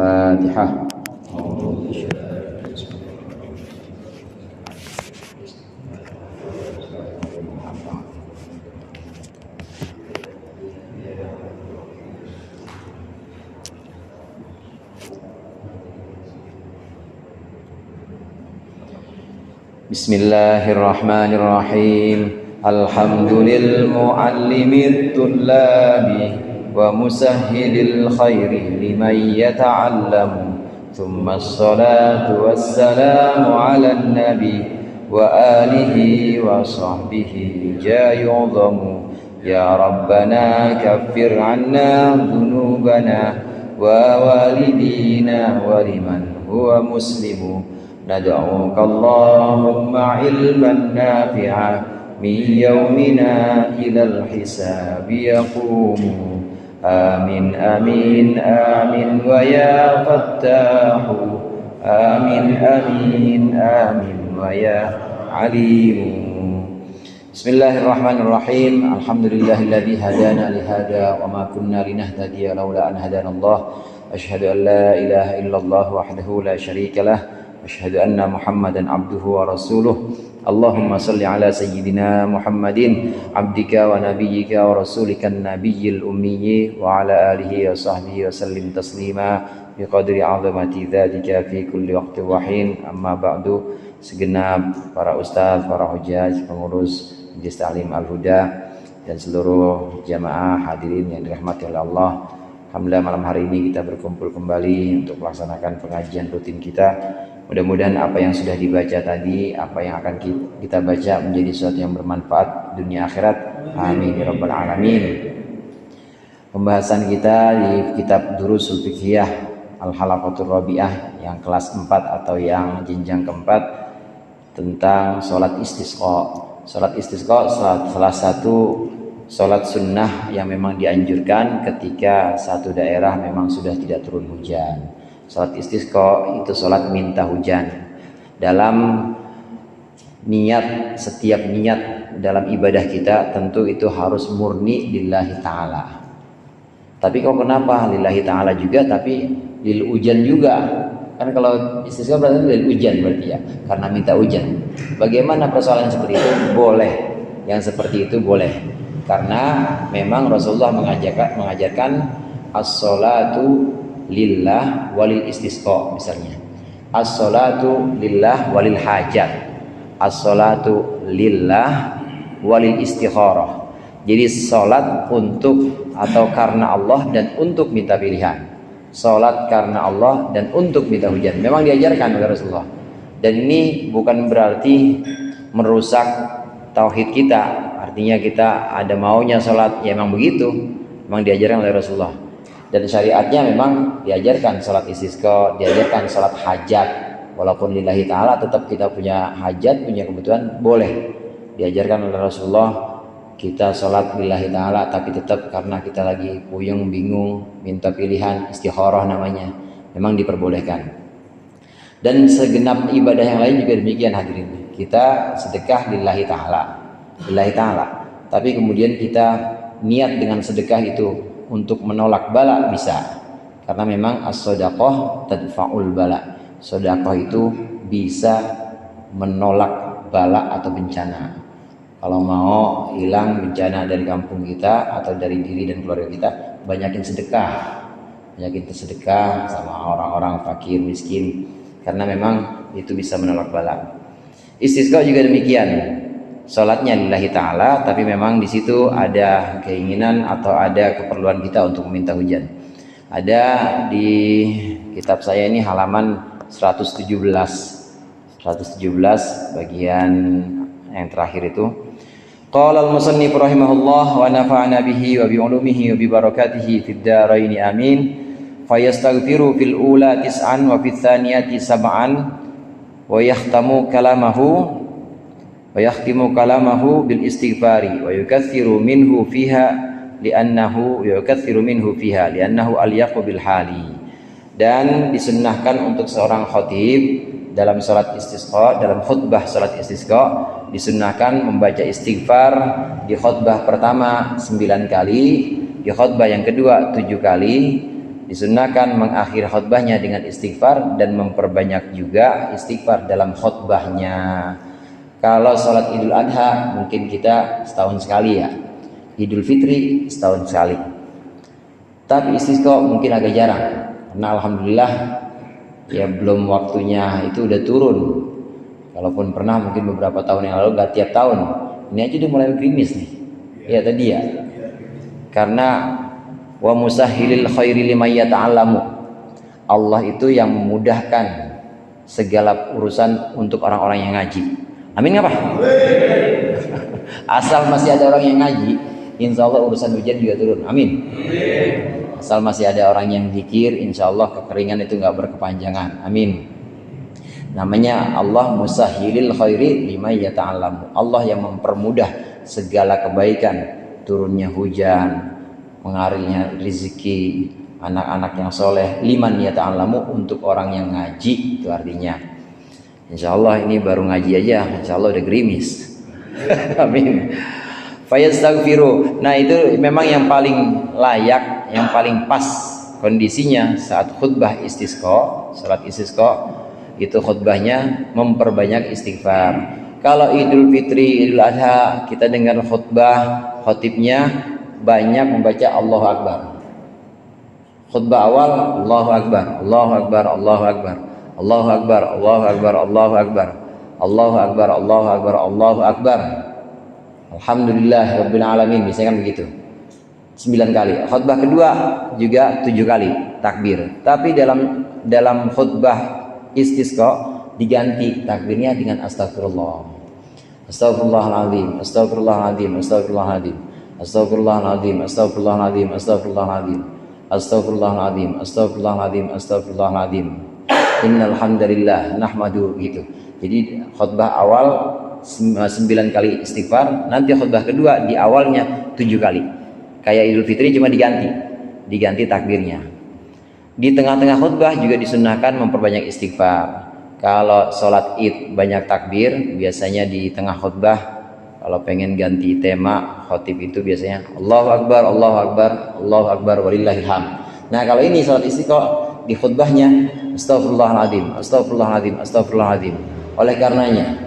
Al-Fatihah. Bismillahirrahmanirrahim. Alhamdulil muallimit tullabi wa musahhilil khairi liman yata'allamu. Thumma assalatu wassalamu ala nabi wa alihi wa sahbihi jayu'zamu. Ya Rabbana kaffir anna dhunubana wa walidina wa liman huwa muslimu. ندعوك اللهم علما نافعا من يومنا إلى الحساب يقوم. آمين آمين آمين ويا فتاح. آمين آمين آمين ويا عليم. بسم الله الرحمن الرحيم. الحمد لله الذي هدانا لهذا وما كنا لنهتدي لولا أن هدانا الله. أشهد أن لا إله إلا الله وحده لا شريك له. أشهد أن محمدا عبده ورسوله. اللهم صل على سيدنا محمد عبدك ونبيك ورسولك النبي الأمي وعلى آله وصحبه وسلم تسليما بقدر عظمة ذاتك في كل وقت وحين. أما بعد. Segenap para ustaz, para hujjaj, pengurus Majelis Ta'lim Al-Huda dan seluruh jamaah hadirin yang dirahmati oleh Allah. Alhamdulillah malam hari ini kita berkumpul kembali untuk melaksanakan pengajian rutin kita. Mudah-mudahan apa yang sudah dibaca tadi, apa yang akan kita baca menjadi sesuatu yang bermanfaat dunia akhirat. Amin ya rabbal alamin. Pembahasan kita di kitab Durusul Fiqhiyah Al-Halaqatur Rabi'ah yang kelas 4 atau yang jenjang keempat tentang sholat istisqa. Sholat istisqa salah satu sholat sunnah yang memang dianjurkan ketika satu daerah memang sudah tidak turun hujan. Salat istisqa itu salat minta hujan. Dalam niat, setiap niat dalam ibadah kita tentu itu harus murni lillahi ta'ala. Tapi kok kenapa lillahi ta'ala juga tapi lil hujan juga? Kan kalau istisqa berarti lil hujan berarti ya, karena minta hujan. Bagaimana persoalan seperti itu? Boleh. Yang seperti itu boleh. Karena memang Rasulullah mengajarkan as-salatu lillah walil istisqa misalnya. As-salatu lillah walil hajat. As-salatu lillah walil istikharah. Jadi salat untuk atau karena Allah dan untuk minta pilihan. Salat karena Allah dan untuk minta hujan. Memang diajarkan oleh Rasulullah. Dan ini bukan berarti merusak tauhid kita. Artinya kita ada maunya salat, ya memang begitu. Memang diajarkan oleh Rasulullah. Dan syariatnya memang diajarkan salat istisqa, diajarkan salat hajat. Walaupun lillahi ta'ala tetap kita punya hajat, punya kebutuhan, boleh. Diajarkan oleh Rasulullah kita salat lillahi ta'ala, tapi tetap karena kita lagi puyeng, bingung, minta pilihan, istikharah namanya. Memang diperbolehkan. Dan segenap ibadah yang lain juga demikian hadirin. Kita sedekah lillahi ta'ala. Lillahi ta'ala. Tapi kemudian kita niat dengan sedekah itu untuk menolak bala bisa, karena memang as-shadaqah tadfa'ul bala. Sedekah itu bisa menolak bala atau bencana. Kalau mau hilang bencana dari kampung kita atau dari diri dan keluarga kita, banyakin sedekah. Banyakin sedekah sama orang-orang fakir miskin, karena memang itu bisa menolak bala. Istisqa juga demikian. Salatnya lillahi ta'ala, tapi memang di situ ada keinginan atau ada keperluan kita untuk meminta hujan. Ada di kitab saya ini halaman 117 bagian yang terakhir itu. Qala al-musannif rahimahullah wa nafa'ana bihi wa bi ulumihi wa bi barakatihi fid dharain amin. Fayastaghfiru fil ula tis'an wa fil thaniyati sab'an wa yahtamu kalamahu bil istighfari wa yukatsiru minhu fiha li'annahu al-yaqu bil hali. Dan disunnahkan untuk seorang khatib dalam salat istisqa, dalam khutbah salat istisqa, disunnahkan membaca istighfar di khutbah pertama 9 kali, di khutbah yang kedua 7 kali, Disunnahkan mengakhiri khutbahnya dengan istighfar dan memperbanyak juga istighfar dalam khutbahnya. Kalau sholat Idul Adha mungkin kita setahun sekali ya, Idul Fitri setahun sekali. Tapi istisqa mungkin agak jarang, karena alhamdulillah ya belum waktunya, itu udah turun. Kalaupun pernah mungkin beberapa tahun yang lalu, gak tiap tahun. Ini aja udah mulai gerimis nih. Ya tadi ya. Karena wa musahhilil khairi liman yata'allamu. Allah itu yang memudahkan segala urusan untuk orang-orang yang ngaji. Amin nggak Pak? Asal masih ada orang yang ngaji, insya Allah urusan hujan juga turun. Amin. Asal masih ada orang yang zikir, insya Allah kekeringan itu nggak berkepanjangan. Amin. Namanya Allah musahhilil khairi liman yata'allamu. Allah yang mempermudah segala kebaikan, turunnya hujan, mengalirnya rezeki, anak-anak yang soleh, liman yata'allamu, untuk orang yang ngaji. Itu artinya insya Allah ini baru ngaji aja, insya Allah udah gerimis. Amin. Fayastaghfiru. Nah itu memang yang paling layak, yang paling pas kondisinya saat khutbah istisqa, salat istisqa, itu khutbahnya memperbanyak istighfar. Kalau Idul Fitri, Idul Adha, kita dengar khutbah, khotibnya banyak membaca Allahu Akbar. Khutbah awal Allahu Akbar, Allahu Akbar, Allahu Akbar, Allahu Akbar, Allahu Akbar, Allahu Akbar, Allahu Akbar, Allahu Akbar, Allahu Akbar. Alhamdulillah Rabbil Alamin, biasanya kan begitu. 9 kali. Khutbah kedua juga 7 kali takbir. Tapi dalam khutbah istisqa diganti takbirnya dengan astagfirullah. Astagfirullahaladzim, astagfirullahaladzim, astagfirullahaladzim, astagfirullahaladzim, astagfirullahaladzim, astagfirullahaladzim, astagfirullahaladzim, astagfirullahaladzim, astagfirullahaladzim. Innal hamdalillah nahmadu, gitu. Jadi khutbah awal 9 kali istighfar, nanti khutbah kedua di awalnya 7 kali. Kayak Idul Fitri cuma diganti takbirnya. Di tengah-tengah khutbah juga disunnahkan memperbanyak istighfar. Kalau sholat id banyak takbir, biasanya di tengah khutbah kalau pengen ganti tema, khotib itu biasanya Allahu Akbar, Allahu Akbar, Allahu Akbar, walillahil hamd. Nah kalau ini sholat istisqa, di khutbahnya astagfirullahaladzim, astagfirullahaladzim, astagfirullahaladzim. Oleh karenanya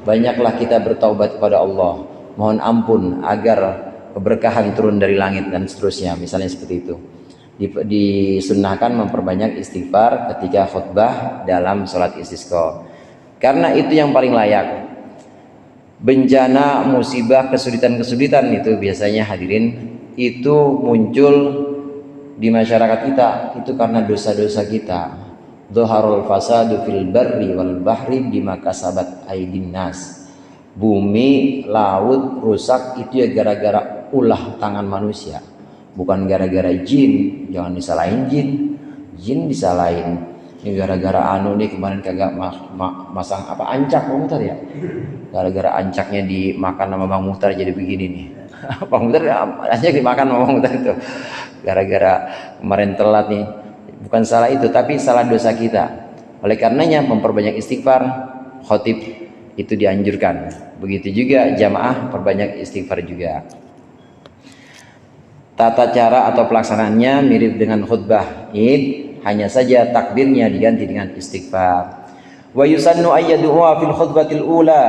banyaklah kita bertaubat kepada Allah, mohon ampun agar keberkahan turun dari langit dan seterusnya, misalnya seperti itu. Disunnahkan memperbanyak istighfar ketika khutbah dalam sholat istisqa, karena itu yang paling layak. Bencana, musibah, kesulitan itu biasanya hadirin itu muncul di masyarakat kita itu karena dosa-dosa kita. Dhaharul fasadu fil barri wal bahri bima kasabat aydin nas. Bumi, laut rusak itu ya gara-gara ulah tangan manusia, bukan gara-gara jin. Jangan disalahin jin disalahin. Ini gara-gara nih kemarin kagak masang ancak Bang Muhtar ya. Gara-gara ancaknya dimakan sama Bang Muhtar jadi begini nih. Bang Muhtar ancak dimakan sama Bang Muhtar itu. Gara-gara kemarin telat nih. Bukan salah itu, tapi salah dosa kita. Oleh karenanya memperbanyak istighfar, khotib itu dianjurkan. Begitu juga jamaah perbanyak istighfar juga. Tata cara atau pelaksanaannya mirip dengan khutbah Id, hanya saja takbirnya diganti dengan istighfar. Wa yusannu ayyadu'a fil khutbatil ula,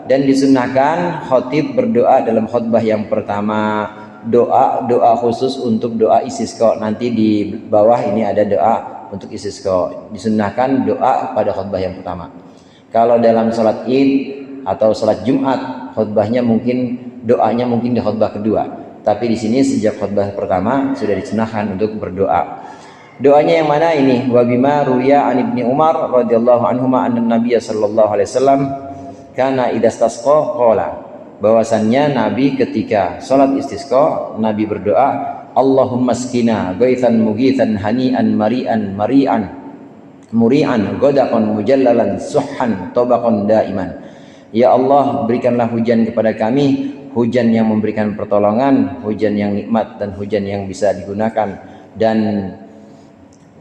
dan disunnahkan khotib berdoa dalam khutbah yang pertama. Doa khusus untuk doa istisqa. Nanti di bawah ini ada doa untuk istisqa. Disunnahkan doa pada khutbah yang pertama. Kalau dalam sholat Id atau sholat Jumat, khutbahnya doanya mungkin di khutbah kedua. Tapi di sini sejak khutbah pertama sudah disunnahkan untuk berdoa. Doanya yang mana ini? Wa bima ruya an Ibni Umar radhiyallahu anhuma anna Nabiy sallallahu alaihi wasallam kana idastasqa qala, bahwasannya Nabi ketika sholat istisqa Nabi berdoa, Allahumma skina ghaithan mughithan hani'an mari'an muri'an ghadaqan mujallalan suhhan tabaqan daiman. Ya Allah, berikanlah hujan kepada kami, hujan yang memberikan pertolongan, hujan yang nikmat dan hujan yang bisa digunakan, dan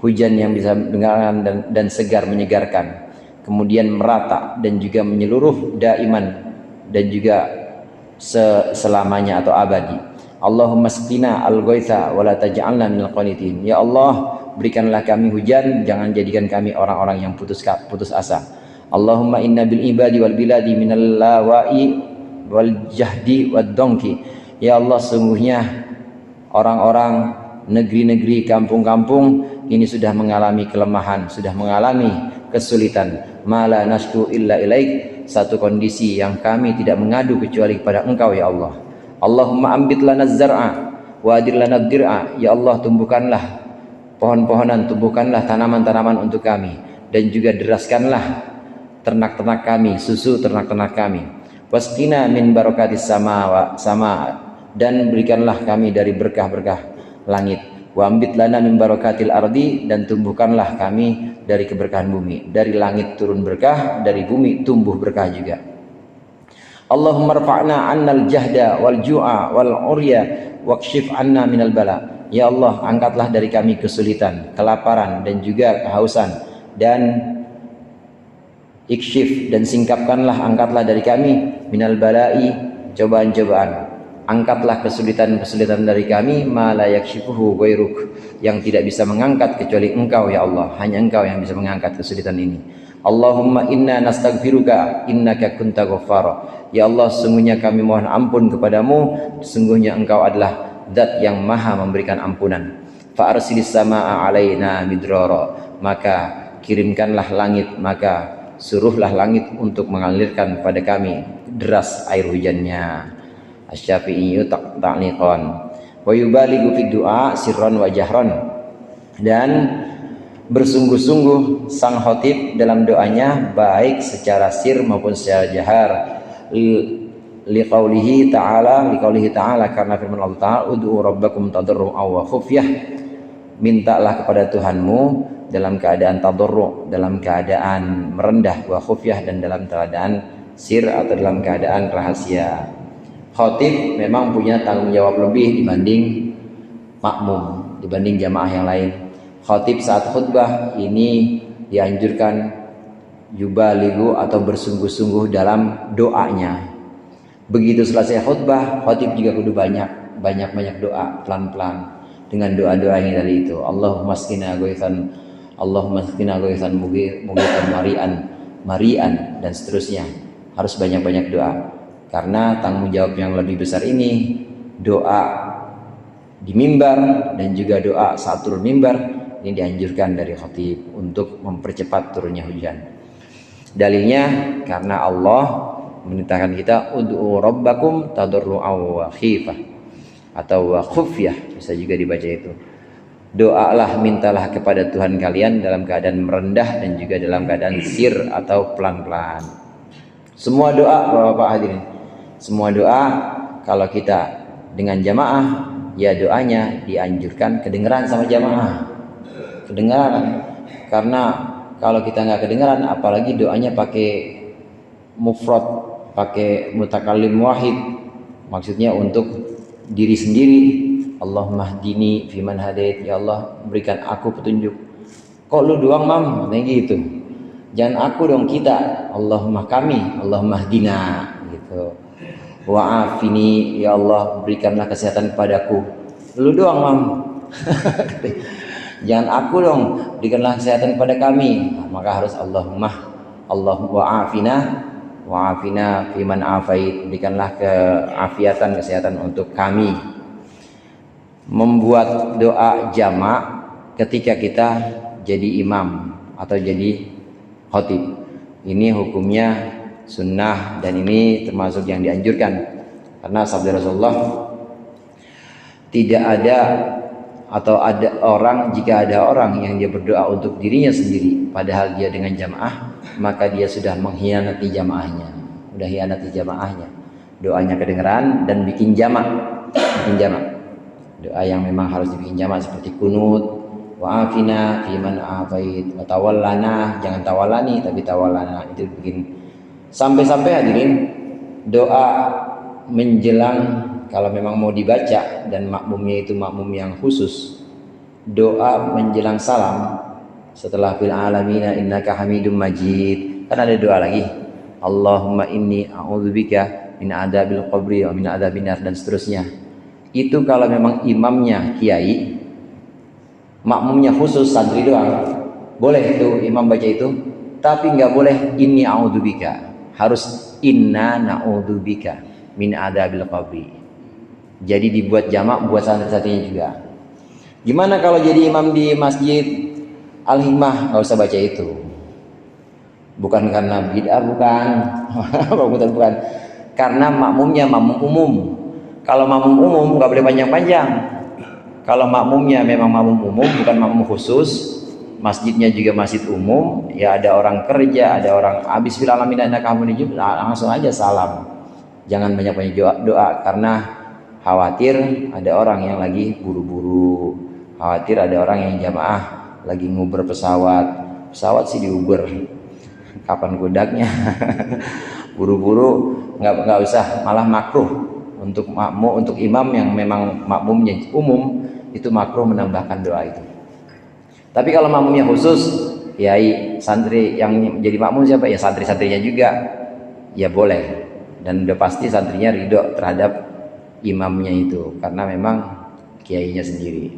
hujan yang bisa mendengarkan dan segar menyegarkan, kemudian merata dan juga menyeluruh daiman, dan juga selamanya atau abadi. Allahumma sqina al-ghaitha wa la taj'alna minal qanitin. Ya Allah, berikanlah kami hujan, jangan jadikan kami orang-orang yang putus asa. Allahumma inna bil ibadi wal biladi minal lawai wal jahdi wad dongki. Ya Allah, sungguhnya orang-orang negeri-negeri, kampung-kampung ini sudah mengalami kelemahan, sudah mengalami kesulitan. Mala nashku illa ilaik, satu kondisi yang kami tidak mengadu kecuali kepada Engkau ya Allah. Allahumma ambit lana zar'a wa adir lana dir'a. Ya Allah, tumbuhkanlah pohon-pohonan, tumbuhkanlah tanaman-tanaman untuk kami, dan juga deraskanlah ternak-ternak kami, susu ternak-ternak kami. Wasqina min barakatis sama, dan berikanlah kami dari berkah-berkah langit. Wa ambit lana min barakatil ardi, dan tumbuhkanlah kami dari keberkahan bumi. Dari langit turun berkah, dari bumi tumbuh berkah juga. Allahumma rfa'na 'annal jahda wal ju'a wal 'urya wakshif 'anna minal bala. Ya Allah, angkatlah dari kami kesulitan, kelaparan, dan juga kehausan, dan ikshif, dan singkapkanlah, angkatlah dari kami minal balai, cobaan-cobaan. Angkatlah kesulitan-kesulitan dari kami, ma la yakshifuhu ghairuk, yang tidak bisa mengangkat kecuali Engkau ya Allah. Hanya Engkau yang bisa mengangkat kesulitan ini. Allahumma inna nastaghfiruka innaka kunta ghaffara. Ya Allah, sungguhnya kami mohon ampun kepadamu, sungguhnya Engkau adalah Zat yang maha memberikan ampunan. Fa arsilis samaa alaina midrara, maka kirimkanlah langit, maka suruhlah langit untuk mengalirkan pada kami deras air hujannya. Asy-Syafi'i ta'liqan wa yubalighu fi du'a sirran wa jahran, dan bersungguh-sungguh sang khatib dalam doanya baik secara sir maupun secara jahar. Liqaulihi ta'ala, karena firman Allah Ta'ala, ud'u rabbakum tadarru'an wa khufyah, mintalah kepada Tuhanmu dalam keadaan tadarru', dalam keadaan merendah, wa khufyah, dan dalam keadaan sir atau dalam keadaan rahasia. Khatib memang punya tanggung jawab lebih dibanding makmum, dibanding jamaah yang lain. Khatib saat khutbah ini dianjurkan yubaligu atau bersungguh-sungguh dalam doanya. Begitu selesai khutbah, khatib juga kudu banyak doa, pelan-pelan dengan doa-doa yang tadi itu. Allahumma asqina ghaitsan, Allahumma asqina ghaitsan mughitan marian, dan seterusnya. Harus banyak-banyak doa. Karena tanggung jawab yang lebih besar ini, doa di mimbar dan juga doa saat turun mimbar, ini dianjurkan dari khatib untuk mempercepat turunnya hujan. Dalilnya karena Allah memerintahkan kita ud'u rabbakum tadarru'an wa khifah atau wa khufyah, bisa juga dibaca itu. Doalah, mintalah kepada Tuhan kalian dalam keadaan merendah dan juga dalam keadaan sir atau pelan-pelan. Semua doa, Bapak-bapak hadirin, semua doa kalau kita dengan jamaah, ya doanya dianjurkan kedengaran sama jamaah, kedengaran. Karena kalau kita nggak kedengaran, apalagi doanya pakai mufrad, pakai mutakallim wahid, maksudnya untuk diri sendiri. Allahumma hdini fiman hadait, ya Allah berikan aku petunjuk. Kok lu doang mam, kayak gitu. Jangan aku dong, kita. Allahumma kami, Allahumma hdina gitu. Wa'afini, ya Allah berikanlah kesehatan kepadaku. Lu doang mam. Jangan aku dong, berikanlah kesehatan kepada kami. Nah, maka harus Allahumma wa'afina fiman afait, berikanlah keafiatan, kesehatan untuk kami. Membuat doa jamak ketika kita jadi imam atau jadi khatib, ini hukumnya sunnah, dan ini termasuk yang dianjurkan. Karena sabda Rasulullah, tidak ada atau ada orang, jika ada orang yang dia berdoa untuk dirinya sendiri padahal dia dengan jamaah, maka dia sudah mengkhianati jamaahnya, sudah hianati jamaahnya. Doanya kedengeran dan bikin jamak, doa yang memang harus dibikin jamak seperti kunut, wa'afina fiman afait, wa tawallana, jangan tawallani tapi tawallana, itu bikin. Sampai-sampai hadirin, doa menjelang, kalau memang mau dibaca dan makmumnya itu makmum yang khusus, doa menjelang salam setelah fil alamina innaka hamidum majid, kan ada doa lagi, Allahumma inni a'udzubika min adabil qabri wa min adabin nar, dan seterusnya. Itu kalau memang imamnya kiai, makmumnya khusus santri doang, boleh itu imam baca itu, tapi nggak boleh inni a'udzubika, harus inna na'udzubika min adzabil qabri. Jadi dibuat jamak buat santri-santrinya juga. Gimana kalau jadi imam di masjid Al-Hikmah? Nggak usah baca itu. Bukan karena bid'ah, bukan. Bukan. Karena makmumnya makmum umum. Kalau makmum umum nggak boleh panjang-panjang. Kalau makmumnya memang makmum umum, bukan makmum khusus, masjidnya juga masjid umum, ya ada orang kerja, ada orang habis fil alamin innaka hamidun majid, langsung aja salam. Jangan banyak-banyak doa karena khawatir ada orang yang lagi buru-buru, khawatir ada orang yang jamaah lagi nguber pesawat sih diuber, kapan godaknya. Buru-buru nggak usah, malah makruh untuk makmum, untuk imam yang memang makmumnya umum itu makruh menambahkan doa itu. Tapi kalau makmumnya khusus, yai santri yang jadi makmum siapa? Ya santri-santrinya juga, ya boleh. Dan udah pasti santrinya ridho terhadap imamnya itu, karena memang kiainya sendiri.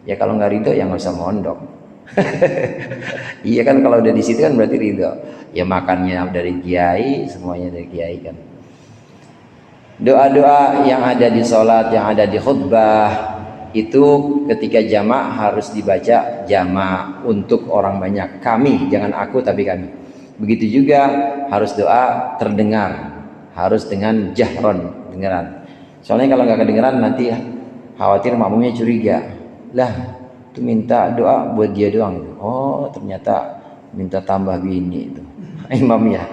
Ya kalau nggak ridho ya nggak usah mondok. Iya kan, kalau udah di situ kan berarti ridho. Ya makannya dari kiai, semuanya dari kiai kan. Doa-doa yang ada di sholat, yang ada di khutbah, itu ketika jamak harus dibaca jamak untuk orang banyak. Kami, jangan aku tapi kami. Begitu juga harus doa terdengar, harus dengan jahron, dengaran. Soalnya kalau nggak kedengeran nanti khawatir makmumnya curiga. Lah, itu minta doa buat dia doang. Oh, ternyata minta tambah bini itu. Imamnya,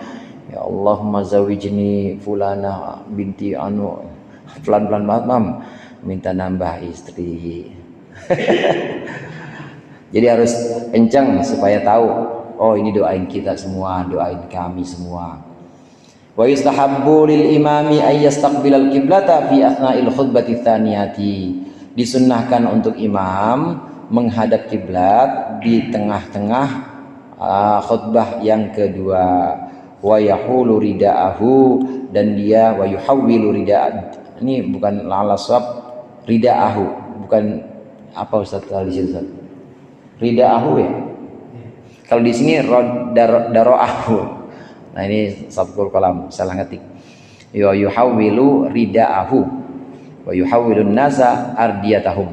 ya Allahumma zawijni fulana binti anu, pelan-pelan banget mam, minta nambah istri. Jadi harus kencang supaya tahu, oh ini doain kita semua, doain kami semua. Wa yustahabbu lil imami ay yastaqbilal qiblata fi athna'il khutbati tsaniyati. Disunnahkan untuk imam menghadap kiblat di tengah-tengah khutbah yang kedua. Wa yahulu ridaahu, dan dia wa yuhawwilu ridaa. Ini bukan la'ala swab, ridaahu, bukan apa Ustaz di sini Ustaz? Ridaahu ya. Kalau di sini daroahu. Nah ini sabqul kalam, salah ngetik. Wa yuhawwilu ridaahu wa yuhawwilun nasa ardiyatahum.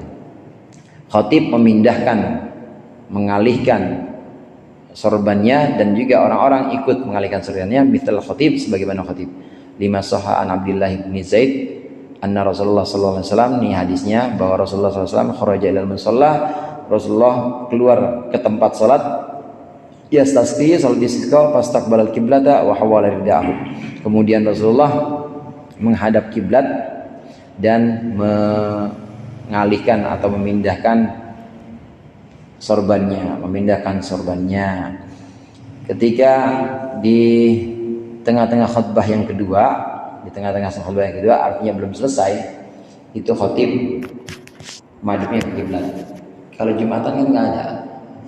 Khatib memindahkan, mengalihkan sorbannya, dan juga orang-orang ikut mengalihkan sorbannya. Mithal khatib, sebagaimana khatib. Lima sahha an Abdullah bin Zaid anna Rasulullah sallallahu alaihi wasallam, ini hadisnya bahwa Rasulullah sallallahu alaihi wasallam kharaja ilal musalla, Rasulullah keluar ke tempat salat, yastasqi, salat istisqa, fastaqbalal qiblata wa hawala ridaahu. Kemudian Rasulullah menghadap kiblat dan mengalihkan atau memindahkan sorbannya. Ketika di tengah-tengah khutbah yang kedua, artinya belum selesai, itu khatib madhabnya ke kiblat. Kalau Jumatan kan nggak ada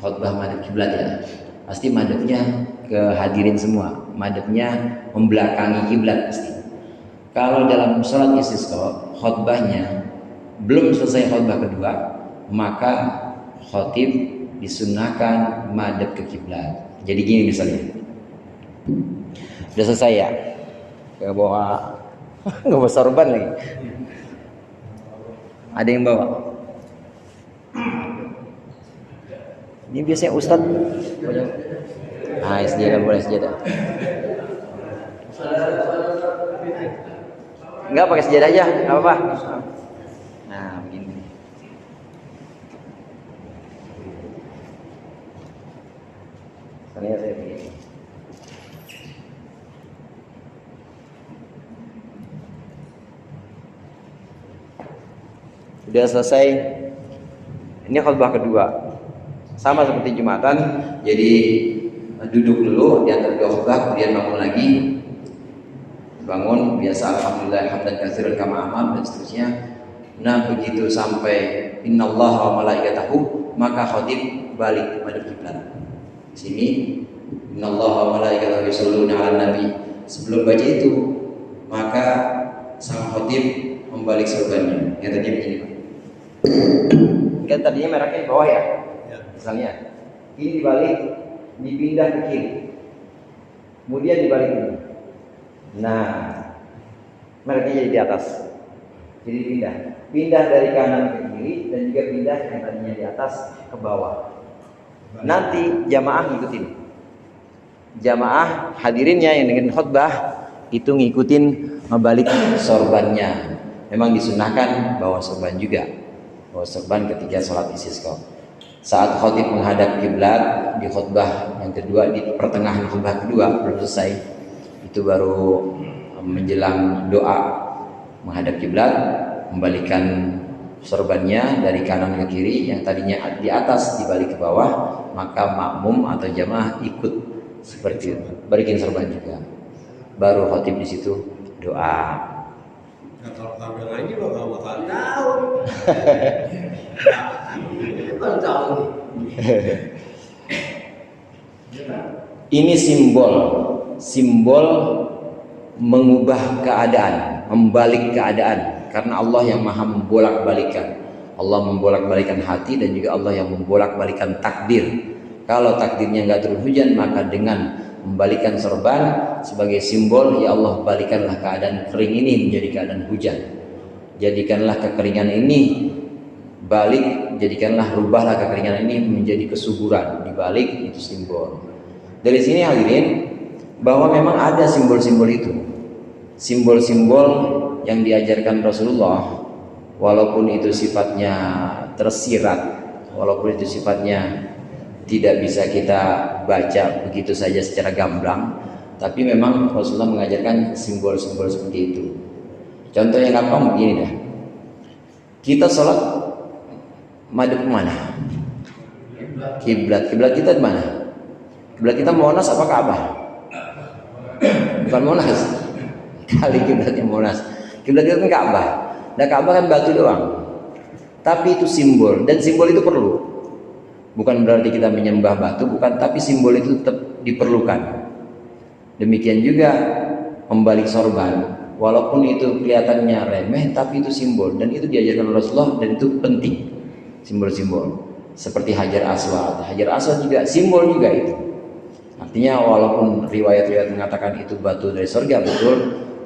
khutbah madhab kiblat ya, pasti madhabnya ke hadirin semua, madhabnya membelakangi kiblat pasti. Kalau dalam sholat istisqa khutbahnya belum selesai khutbah kedua, maka khatib disunnahkan madhab ke kiblat. Jadi gini misalnya, udah selesai ya, nggak bawa sorban lagi. Ada yang bawa? Ini biasanya Ustadz. Nah, sejadah boleh sejadah. Enggak pakai sejadah aja, nggak apa-apa. Nah, begini. Saya begini. Sudah selesai. Ini khutbah kedua. Sama seperti Jumatan, jadi duduk dulu di antara dua khutbah, kemudian bangun lagi. Bangun biasa alhamdulillah hamdan katsiran kama amal dan seterusnya. Nah, begitu sampai innallaha wa malaikatahu, maka khatib balik kepada kiblat. Di sini innallaha wa malaikatahu yusholluna 'alan nabi. Sebelum baca itu, maka sang khatib membalik sorbannya. Yang tadinya begini, Pak. Kan tadinya mereknya di bawah ya. Misalnya, ini dibalik, dipindah ke kiri, kemudian dibalik ini. Nah, mereka jadi di atas. Jadi pindah dari kanan ke kiri dan juga pindah yang tadinya di atas ke bawah. Nanti jamaah ngikutin. Jamaah hadirinnya yang dengan khutbah itu ngikutin ngebalik sorbannya. Memang disunahkan bawa sorban juga. Bawa sorban ketika sholat istisqa. Saat khatib menghadap kiblat di khutbah yang kedua, di pertengahan khutbah kedua belum selesai, itu baru menjelang doa menghadap kiblat, membalikan sorbannya dari kanan ke kiri, yang tadinya di atas dibalik ke bawah, maka makmum atau jamaah ikut seperti itu, balikin sorban juga. Baru khatib di situ doa. Nah, kalau tampil lagi lo gak bakal tahu. Kan tahu. Ini simbol mengubah keadaan, membalik keadaan, karena Allah yang maha membolak-balikan. Allah membolak-balikan hati dan juga Allah yang membolak-balikan takdir. Kalau takdirnya nggak turun hujan, maka dengan membalikkan sorban sebagai simbol, ya Allah balikanlah keadaan kering ini menjadi keadaan hujan. Jadikanlah kekeringan ini balik, jadikanlah rubahlah kekeringan ini menjadi kesuburan. Dibalik itu simbol. Dari sini hadirin, bahwa memang ada simbol-simbol itu, simbol-simbol yang diajarkan Rasulullah, walaupun itu sifatnya tersirat, walaupun itu sifatnya tidak bisa kita baca begitu saja secara gamblang, tapi memang Rasulullah mengajarkan simbol-simbol seperti itu. Contoh yang gampang begini dah, kita sholat madhep kemana? Kiblat. Kiblat kita di mana? Kiblat kita Monas apa Ka'bah? Bukan Monas. Kali kiblatnya Monas. Kiblat kita kan Ka'bah. Nah, Ka'bah kan batu doang. Tapi itu simbol, dan simbol itu perlu. Bukan berarti kita menyembah batu, bukan, tapi simbol itu tetap diperlukan. Demikian juga membalik sorban, walaupun itu kelihatannya remeh, tapi itu simbol, dan itu diajarkan Rasulullah, dan itu penting. Simbol-simbol seperti Hajar Aswad. Hajar Aswad juga simbol juga itu. Artinya walaupun riwayat-riwayat mengatakan itu batu dari surga, betul,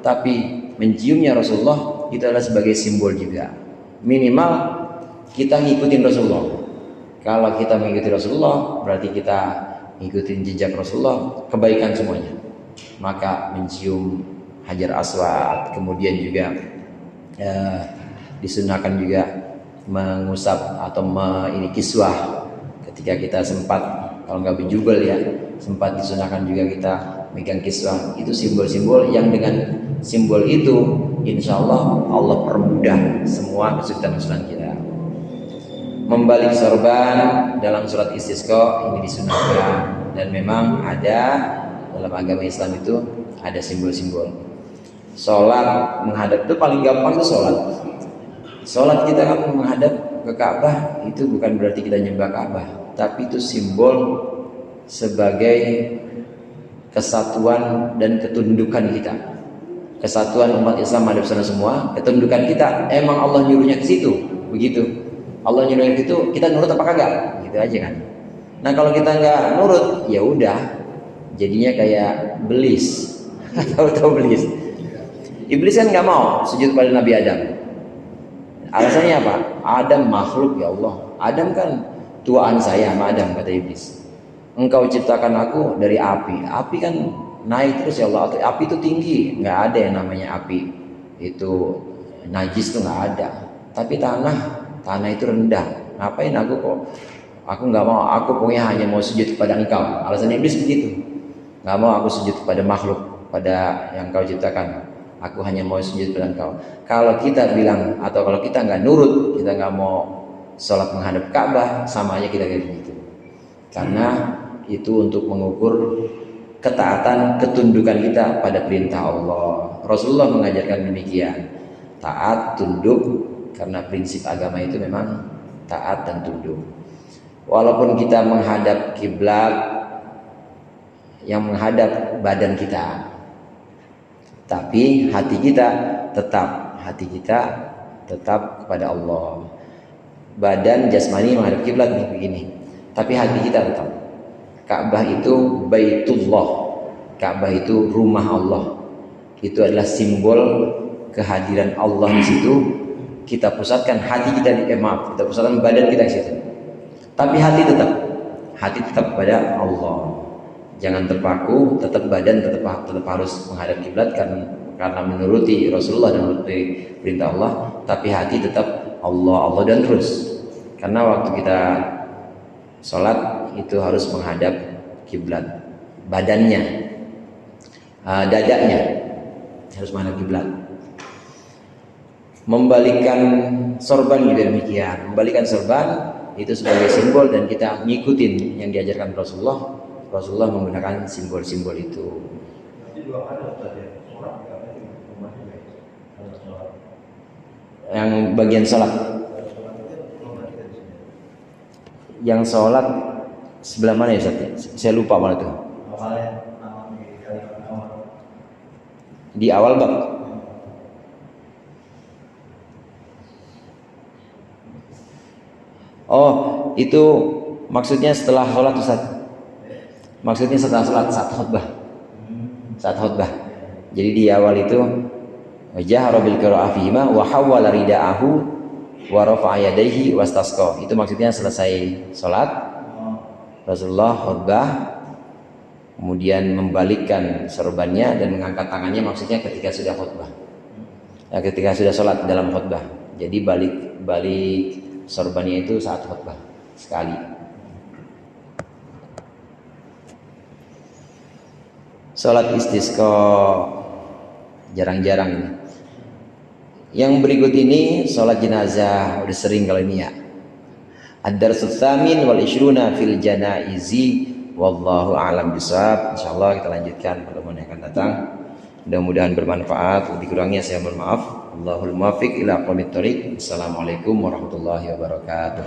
tapi menciumnya Rasulullah itu adalah sebagai simbol juga. Minimal kita ngikutin Rasulullah. Kalau kita mengikuti Rasulullah, berarti kita ngikutin jejak Rasulullah, kebaikan semuanya. Maka mencium Hajar Aswad, kemudian juga disunahkan juga mengusap atau ini kiswah ketika kita sempat, kalau nggak berjubel ya, sempat disunahkan juga kita megang kiswah. Itu simbol-simbol yang dengan simbol itu insya Allah Allah permudah semua kesulitan-kesulitan kita. Membalik sorban dalam surat istisqa ini disunahkan, dan memang ada dalam agama Islam itu ada simbol-simbol. Sholat menghadap itu paling gampang itu sholat. Sholat kita kan menghadap ke Ka'bah, itu bukan berarti kita nyembah Ka'bah, tapi itu simbol sebagai kesatuan dan ketundukan kita. Kesatuan umat Islam ada sana semua, ketundukan kita. Emang Allah nyuruhnya ke situ, begitu. Allah nyuruhnya ke situ, kita nurut apa kagak? Gitu aja kan. Nah kalau kita nggak nurut, ya udah, jadinya kayak belis. Tahu belis? Iblis kan nggak mau sujud pada Nabi Adam. Alasannya apa? Adam makhluk ya Allah. Adam kan tuaan saya sama Adam, kata Iblis. Engkau ciptakan aku dari api. Api kan naik terus ya Allah. Api itu tinggi. Nggak ada yang namanya api itu najis, tuh nggak ada. Tapi tanah itu rendah. Ngapain aku kok? Aku nggak mau. Aku pokoknya hanya mau sujud kepada engkau. Alasan Iblis begitu. Nggak mau aku sujud kepada makhluk, pada yang kau ciptakan. Aku hanya mau sujud kepada engkau. Kalau kita bilang, atau kalau kita nggak nurut, kita nggak mau sholat menghadap Ka'bah, sama aja kita kayak begitu. Karena itu untuk mengukur ketaatan, ketundukan kita pada perintah Allah. Rasulullah mengajarkan demikian. Taat, tunduk, karena prinsip agama itu memang taat dan tunduk. Walaupun kita menghadap kiblat yang menghadap badan kita, tapi hati kita tetap kepada Allah. Badan jasmani menghadap kiblat begini. tapi hati kita tetap. Ka'bah itu Baitullah, Ka'bah itu rumah Allah. Itu adalah simbol kehadiran Allah di situ. Kita pusatkan hati kita kita pusatkan badan kita di situ. Tapi hati tetap pada Allah. Jangan terpaku, tetap badan tetap harus menghadap kiblat karena menuruti Rasulullah dan menuruti perintah Allah, tapi hati tetap Allah dan terus. Karena waktu kita sholat itu harus menghadap kiblat, badannya, dadanya harus menghadap kiblat. Membalikan sorban juga demikian. Membalikan sorban itu sebagai simbol dan kita ngikutin yang diajarkan Rasulullah. Rasulullah menggunakan simbol-simbol itu. Yang bagian sholat, yang sholat sebelah mana ya Ustaz? Saya lupa malah itu. Di awal bab. Oh, itu maksudnya setelah sholat Ustaz. Maksudnya setelah sholat, saat khutbah. Jadi di awal itu jahara bil qira'ah fihima wa hawwala rida'ahu wa rafa'a yadayhi wastasqa. Itu maksudnya selesai sholat Rasulullah khutbah, kemudian membalikkan sorbannya dan mengangkat tangannya, maksudnya ketika sudah khutbah. Ketika sudah sholat dalam khutbah. Jadi balik sorbannya itu saat khutbah sekali. Salat istisqa jarang-jarang ini. Yang berikut ini salat jenazah, udah sering kalau ini ya. Ad-darsus tsamin wal 20 fil janaizi wallahu a'lam bishawab. Insyaallah kita lanjutkan pertemuan yang akan datang. Mudah-mudahan bermanfaat. Lebih kurangnya saya mohon maaf. Allahul muwaffiq ila aqwamit thoriq. Assalamualaikum warahmatullahi wabarakatuh.